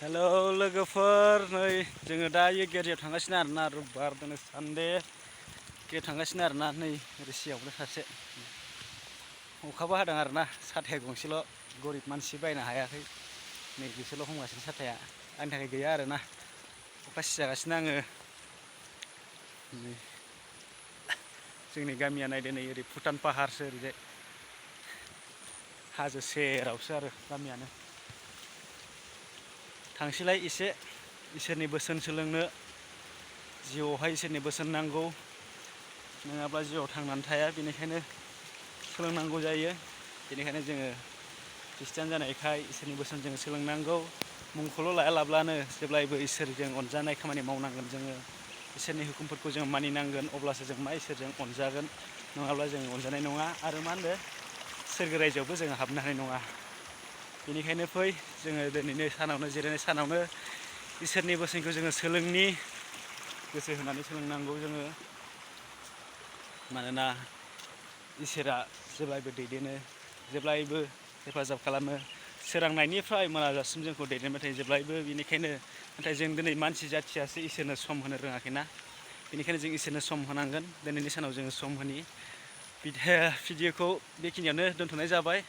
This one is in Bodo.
हेलौ लोगोफोर, नै जोङो दायो गिर्जायाव थांगासिनो आरोना। रबिबार दिनै सानडे गिर्जायाव थांगासिनो आरोना। नै ओरै सिगाङावनो सासे अखाबो हादों आरोना। साथाया गंसेल', गरिब मानसि बायनो हायाखै। नै बिसोरल' हमगासिनो साथाया, आंनि थाखाय गैया आरोना। अखा सिजागासिनो आङो। नै जोंनि गामिया नायदो, नै ओरै भुटान पाहारसो ओरैजाय, हाजो सेरावसो आरो गामियानो। थांसैलाय एसे इसोरनि बोसोन सोलोंनो। जिउआवहाय इसोरनि बोसोन नांगौ, नङाब्ला जिउआव थांनानै थाया। बेनिखायनो सोलोंनांगौ जायो। बेनिखायनो जोङो खृष्टियान जानायखाय इसोरनि बोसोन जोङो सोलोंनांगौ। मुंखौल' लायालाब्लानो जेब्लायबो इसोरजों अनजानाय खामानि मावनांगोन जोङो। इसोरनि हुकुमफोरखौ जों मानिनांगोन, अब्लासो जों मा इसोरजों अनजागोन। नङाब्ला जों अनजानाय नङा। आरो मा होनदो, सोरगो रायजोआवबो जोङो हाबनो हानाय नङा। बेनिखायनो फै जोङो दिनैनि सानावनो, जिरायनाय सानावनो इसोरनि बोसोनखौ जोङो सोलोंनि, गोसो होनानै सोलोंनांगौ जोङो। मानोना इसोरा जेब्लायबो दैदेनो, जेब्लायबो हेफाजाब खालामो। सोरांनायनिफ्राय मोनाजासिम जोंखौ दैदेनबाय थायो जेब्लायबो। बेनिखायनो नाथाय जों दिनै मानसि जाथियासो इसोरनो सम होनो रोङाखैना। बेनिखायनो जों इसोरनो सम होनांगोन। दिनैनि सानाव जोङो सम होनि। भिडिअ'खौ बेखिनियावनो दोनथ'नाय जाबाय।